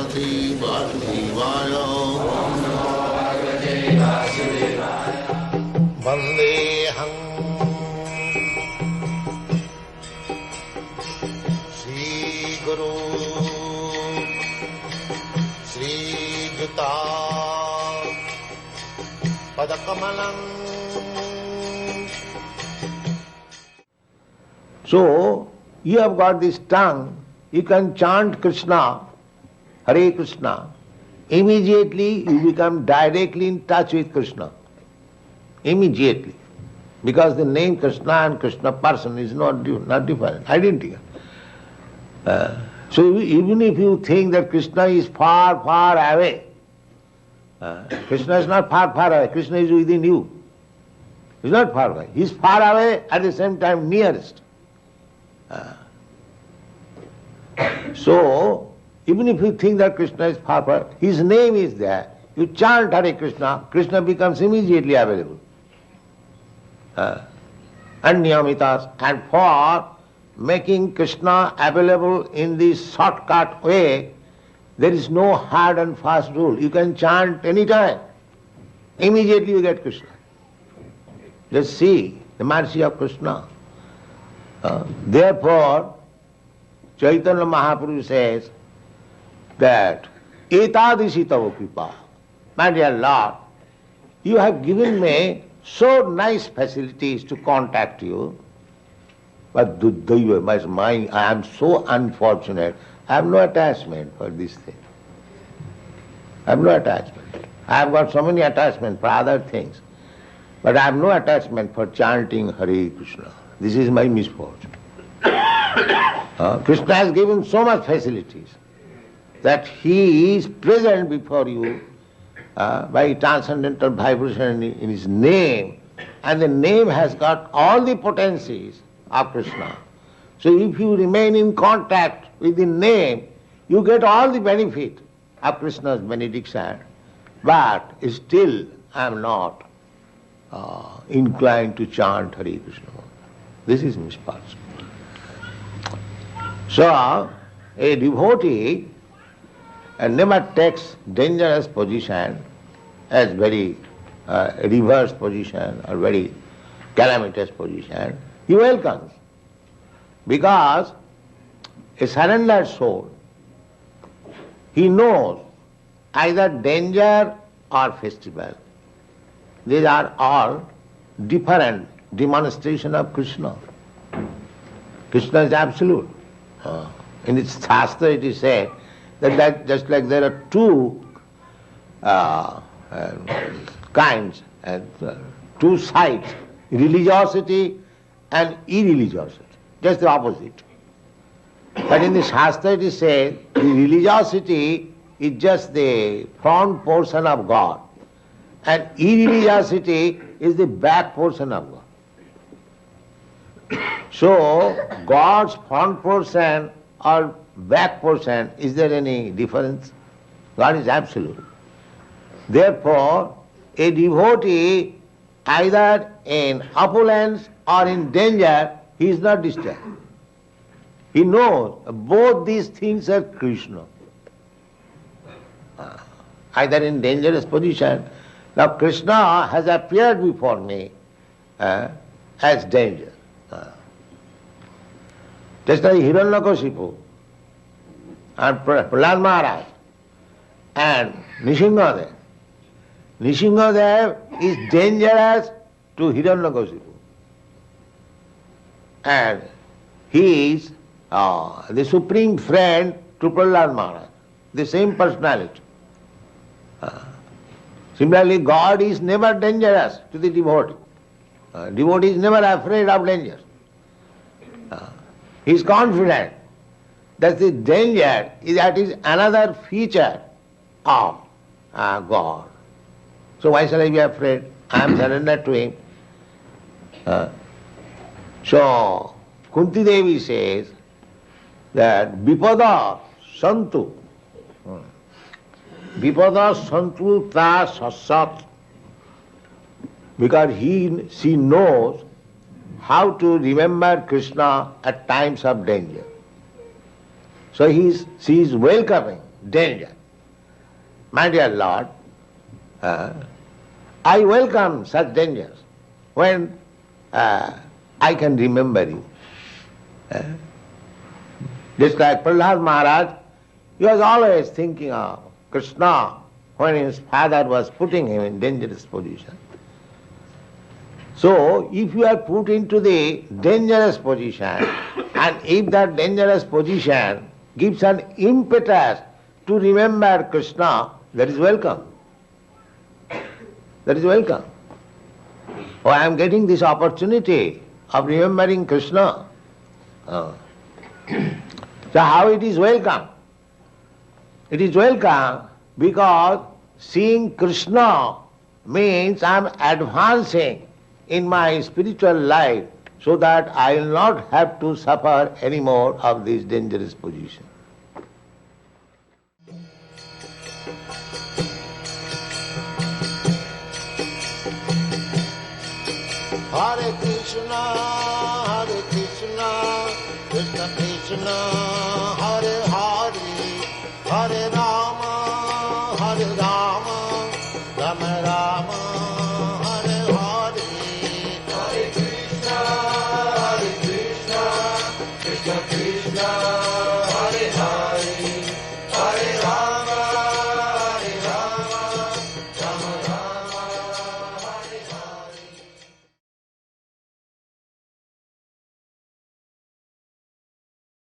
Bhagavate Vasudevaya. Vandeham Sri Guru Sri Juta Padakamalam. So, you have got this tongue, you can chant Krishna, Hare Krishna. Immediately you become directly in touch with Krishna. Immediately. Because the name Krishna and Krishna person is not different, identical. So even if you think that Krishna is far, far away, Krishna is not far, far away, Krishna is within you. He is not far away. He is far away at the same time nearest. So, even if you think that Krishna is far, far, his name is there, you chant Hare Krishna, Krishna becomes immediately available. Anyamitas. And for making Krishna available in this shortcut way, there is no hard and fast rule. You can chant any time. Immediately you get Krishna. Just see the mercy of Krishna. Therefore, Chaitanya Mahaprabhu says that Etadishi tava kripa. My dear Lord, you have given me so nice facilities to contact you, but I am so unfortunate. I have no attachment for this thing. I have no attachment. I have got so many attachments for other things, but I have no attachment for chanting Hare Krishna. This is my misfortune. Krishna has given so much facilities that he is present before you by transcendental vibration in his name, and the name has got all the potencies of Krishna. So if you remain in contact with the name, you get all the benefit of Krishna's benediction, but still I am not inclined to chant Hare Krishna. This is misfortune. So, a devotee never takes dangerous position as very reverse position or very calamitous position. He welcomes. Because a surrendered soul, he knows either danger or festival. These are all different demonstration of Krishna. Krishna is absolute. In its Shastra it is said that just like there are two kinds, two sides, religiosity and irreligiosity, just the opposite. But in the Shastra it is said the religiosity is just the front portion of God, and irreligiosity is the back portion of God. So, God's front portion or back portion, is there any difference? God is absolute. Therefore, a devotee, either in opulence or in danger, he is not disturbed. He knows both these things are Krishna. Either in dangerous position. Now Krishna has appeared before me as danger. Just like Hiranyakashipu and Prahlad Maharaj and Nrsimhadev. Nrsimhadev is dangerous to Hiranyakashipu. And he is the supreme friend to Prahlad Maharaj, the same personality. Similarly, God is never dangerous to the devotee. Devotee is never afraid of danger. He is confident that the danger is another feature of God. So why shall I be afraid? I am surrendered to him. So Kunti Devi says that Vipada Santu. Vipada Santu Ta Sassat. Because she knows how to remember Krishna at times of danger. So she is welcoming danger. my dear Lord, I welcome such dangers when I can remember you. Just like Prahlad Maharaj, he was always thinking of Krishna when his father was putting him in dangerous position. So, if you are put into the dangerous position, and if that dangerous position gives an impetus to remember Krishna, that is welcome. That is welcome. Oh, I am getting this opportunity of remembering Krishna. So how it is welcome? It is welcome because seeing Krishna means I am advancing in my spiritual life so that I will not have to suffer any more of this dangerous position. Hare Krishna, Krishna Krishna,